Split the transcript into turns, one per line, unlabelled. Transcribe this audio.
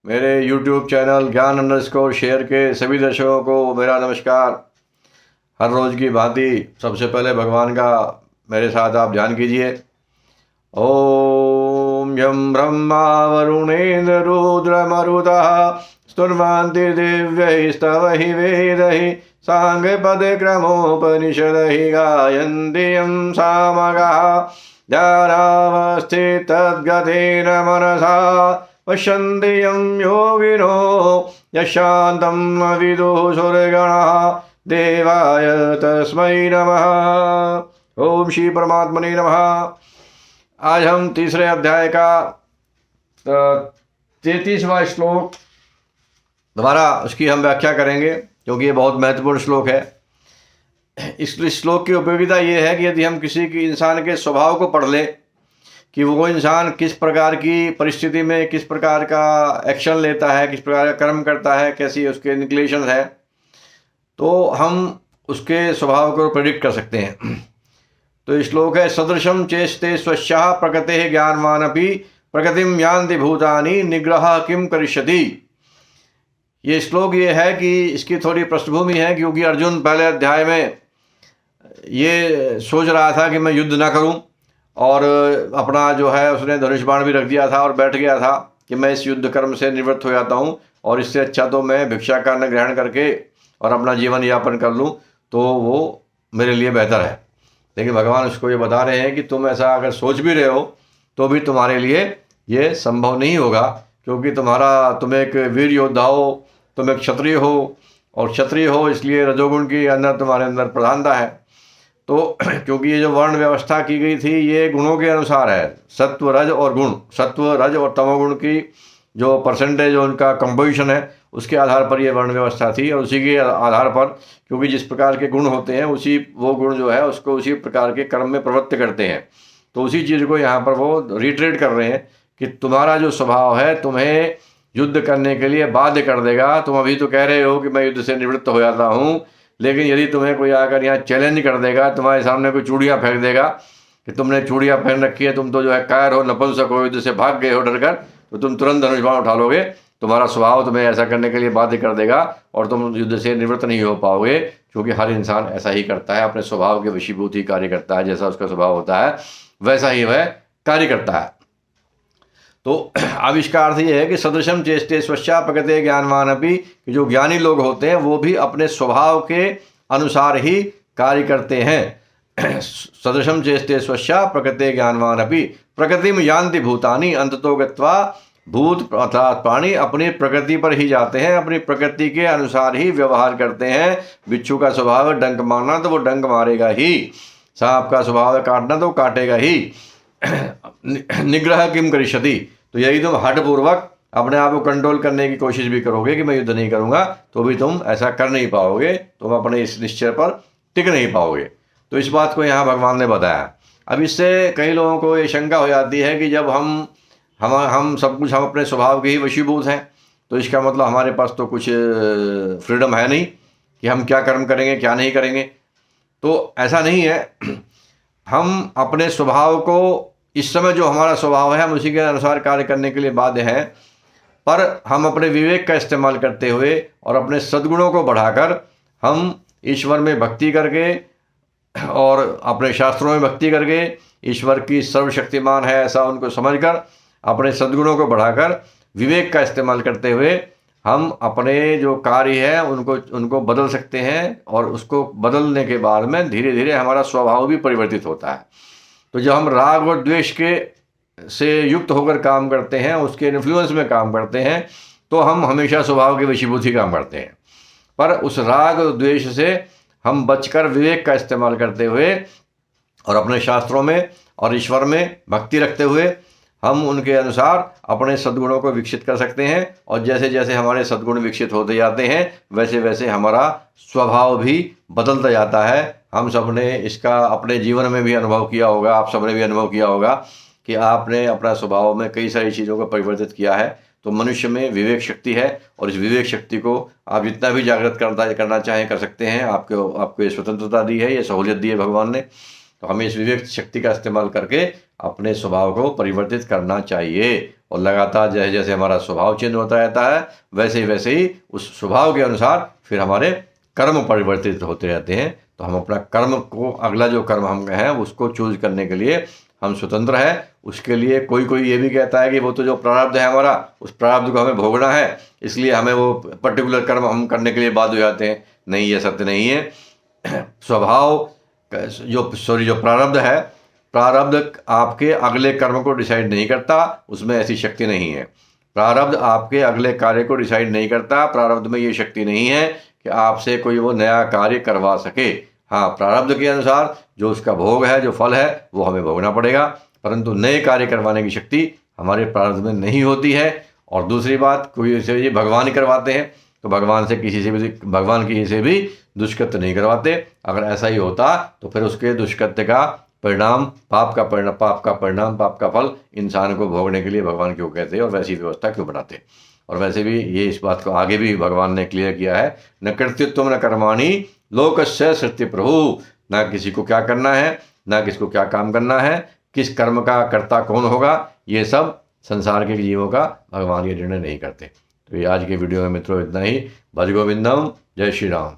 मेरे YouTube channel ज्ञान_शेयर के सभी दर्शकों को मेरा नमस्कार। हर रोज़ की भांति सबसे पहले भगवान का मेरे साथ आप ध्यान कीजिए। ओम यं ब्रह्मा वरुणेन्द्र रुद्रमरुतः स्तुर्वन्ति दिव्यैस्तवहि वेदैः साङ्गपदे क्रमोपनिषदहि गायन्ति यं सामगाः ध्यानावस्थितद्गतेन मनसा पश्यन्ति यं योगिनो यशान्तं न विदुः सुरगणाः देवाय तस्मै नमः। ओम श्री परमात्मने नमः। आज हम तीसरे अध्याय का 33वां श्लोक दोबारा उसकी हम व्याख्या करेंगे, क्योंकि ये बहुत महत्वपूर्ण श्लोक है। इस श्लोक की उपयोगिता ये है कि यदि हम किसी की इंसान के स्वभाव को पढ़ लें कि वो इंसान किस प्रकार की परिस्थिति में किस प्रकार का एक्शन लेता है, किस प्रकार का कर्म करता है, कैसी उसके इंक्लिनेशन है, तो हम उसके स्वभाव को प्रेडिक्ट कर सकते हैं। तो ये श्लोक है, सदृशम चेष्टे स्वस्याः प्रकृतेः ज्ञानवानपि प्रकृतिम यान्ति भूतानि निग्रह किम करिष्यति। ये श्लोक ये है कि इसकी थोड़ी पृष्ठभूमि है, क्योंकि अर्जुन पहले अध्याय में ये सोच रहा था कि मैं युद्ध ना करूं, और अपना जो है उसने धनुष बाण भी रख दिया था और बैठ गया था कि मैं इस युद्ध कर्म से निवृत्त हो जाता हूं, और इससे अच्छा तो मैं भिक्षा का अन्न ग्रहण करके और अपना जीवन यापन कर लूं, तो वो मेरे लिए बेहतर है। लेकिन भगवान उसको ये बता रहे हैं कि तुम ऐसा अगर सोच भी रहे हो तो भी तुम्हारे लिए ये संभव नहीं होगा, क्योंकि तुम एक वीर योद्धा हो, तुम एक क्षत्रिय हो, और क्षत्रिय हो इसलिए रजोगुण की अंदर तुम्हारे अंदर प्रधानता है। तो क्योंकि ये जो वर्ण व्यवस्था की गई थी ये गुणों के अनुसार है, सत्व रज और गुण, सत्व रज और तमोगुण की जो परसेंटेज उनका कंपोजिशन है उसके आधार पर ये वर्ण व्यवस्था थी, और उसी के आधार पर, क्योंकि जिस प्रकार के गुण होते हैं उसी वो गुण जो है उसको उसी प्रकार के कर्म में प्रवृत्त करते हैं। तो उसी चीज़ को यहाँ पर वो रिट्रेट कर रहे हैं कि तुम्हारा जो स्वभाव है तुम्हें युद्ध करने के लिए बाध्य कर देगा। तुम अभी तो कह रहे हो कि मैं युद्ध से निवृत्त हो जाता हूँ, लेकिन यदि तुम्हें कोई आकर यहाँ चैलेंज कर देगा, तुम्हारे सामने कोई चूड़ियाँ फेंक देगा कि तुमने चूड़ियाँ पहन रखी है, तुम तो जो है कायर हो, नपुंसक हो, युद्ध से भाग गए हो डर कर, तो तुम तुरंत धनुष बाण उठा लोगे। तुम्हारा स्वभाव तुम्हें ऐसा करने के लिए बाध्य कर देगा और तुम युद्ध से निवृत्त नहीं हो पाओगे, क्योंकि हर इंसान ऐसा ही करता है, अपने स्वभाव के वशीभूत ही कार्य करता है। जैसा उसका स्वभाव होता है वैसा ही वह कार्य करता है। तो अब इसका अर्थ यह है कि सदृशम चेष्टे स्वस्याः प्रकृतेः ज्ञानवानपि, कि जो ज्ञानी लोग होते हैं वो भी अपने स्वभाव के अनुसार ही कार्य करते हैं। सदृशम चेष्टे स्वस्याः प्रकृतेः ज्ञानवानपि प्रकृतिम यान्ति भूतानि, अंततो गत्वा भूत अर्थात प्राणी अपनी प्रकृति पर ही जाते हैं, अपनी प्रकृति के अनुसार ही व्यवहार करते हैं। बिच्छू का स्वभाव है डंक मारना, तो वो डंक मारेगा ही। सांप का स्वभाव है काटना, तो काटेगा ही। निग्रह किम करिष्यति, तो यही तुम हठपूर्वक अपने आप को कंट्रोल करने की कोशिश भी करोगे कि मैं युद्ध नहीं करूंगा, तो भी तुम ऐसा कर नहीं पाओगे, तुम अपने इस निश्चय पर टिक नहीं पाओगे। तो इस बात को यहाँ भगवान ने बताया। अब इससे कई लोगों को ये शंका हो जाती है कि जब हम सब कुछ हम अपने स्वभाव के ही वशीभूत हैं, तो इसका मतलब हमारे पास तो कुछ फ्रीडम है नहीं कि हम क्या कर्म करेंगे क्या नहीं करेंगे। तो ऐसा नहीं है। हम अपने स्वभाव को, इस समय जो हमारा स्वभाव है हम उसी के अनुसार कार्य करने के लिए बाध्य हैं, पर हम अपने विवेक का इस्तेमाल करते हुए और अपने सद्गुणों को बढ़ाकर हम ईश्वर में भक्ति करके और अपने शास्त्रों में भक्ति करके ईश्वर की सर्वशक्तिमान है ऐसा उनको समझकर अपने सद्गुणों को बढ़ाकर विवेक का इस्तेमाल करते हुए हम अपने जो कार्य है उनको बदल सकते हैं, और उसको बदलने के बाद में धीरे धीरे हमारा स्वभाव भी परिवर्तित होता है। तो जब हम राग और द्वेष से युक्त होकर काम करते हैं, उसके इन्फ्लुएंस में काम करते हैं, तो हम हमेशा स्वभाव के वशीभूत ही काम करते हैं। पर उस राग और द्वेष से हम बचकर विवेक का इस्तेमाल करते हुए और अपने शास्त्रों में और ईश्वर में भक्ति रखते हुए हम उनके अनुसार अपने सद्गुणों को विकसित कर सकते हैं। और जैसे जैसे हमारे सद्गुण विकसित होते जाते हैं वैसे वैसे हमारा स्वभाव भी बदलता जाता है। हम सब ने इसका अपने जीवन में भी अनुभव किया होगा, आप सब ने भी अनुभव किया होगा कि आपने अपना स्वभाव में कई सारी चीज़ों को परिवर्तित किया है। तो मनुष्य में विवेक शक्ति है, और इस विवेक शक्ति को आप जितना भी जागृत करना चाहें कर सकते हैं। आपको ये स्वतंत्रता दी है, ये सहूलियत दी है भगवान ने। तो हमें इस विवेक शक्ति का इस्तेमाल करके अपने स्वभाव को परिवर्तित करना चाहिए। और लगातार जैसे जैसे हमारा स्वभाव चेंज होता रहता है वैसे ही उस स्वभाव के अनुसार फिर हमारे कर्म परिवर्तित होते रहते हैं। तो हम अपना कर्म को, अगला जो कर्म हम हैं उसको चूज करने के लिए हम स्वतंत्र हैं। उसके लिए कोई ये भी कहता है कि वो तो जो प्रारब्ध है हमारा, उस प्रारब्ध को हमें भोगना है, इसलिए हमें वो पर्टिकुलर कर्म हम करने के लिए बाध्य हो जाते हैं। नहीं, ये सत्य नहीं है। स्वभाव जो प्रारब्ध है, प्रारब्ध आपके अगले कर्म को डिसाइड नहीं करता, उसमें ऐसी शक्ति नहीं है। प्रारब्ध आपके अगले कार्य को डिसाइड नहीं करता, प्रारब्ध में ये शक्ति नहीं है कि आपसे कोई वो नया कार्य करवा सके। हाँ, प्रारब्ध के अनुसार जो उसका भोग है, जो फल है, वो हमें भोगना पड़ेगा, परंतु नए कार्य करवाने की शक्ति हमारे प्रारब्ध में नहीं होती है। और दूसरी बात, कोई से ये भगवान ही करवाते हैं, तो भगवान किसी से भी दुष्कृत्य नहीं करवाते। अगर ऐसा ही होता तो फिर उसके दुष्कृत्य का परिणाम, पाप का फल इंसान को भोगने के लिए भगवान क्यों कहते और वैसी व्यवस्था क्यों बनाते। और वैसे भी ये इस बात को आगे भी भगवान ने क्लियर किया है, न कृत्यत्वम न कर्माणि लोकस्य सृष्टि प्रभु। ना किसी को क्या करना है, ना किसको क्या काम करना है, किस कर्म का कर्ता कौन होगा, ये सब संसार के जीवों का भगवान ये निर्णय नहीं करते। तो ये आज के वीडियो में मित्रों इतना ही। भज गोविंदम, जय श्री राम।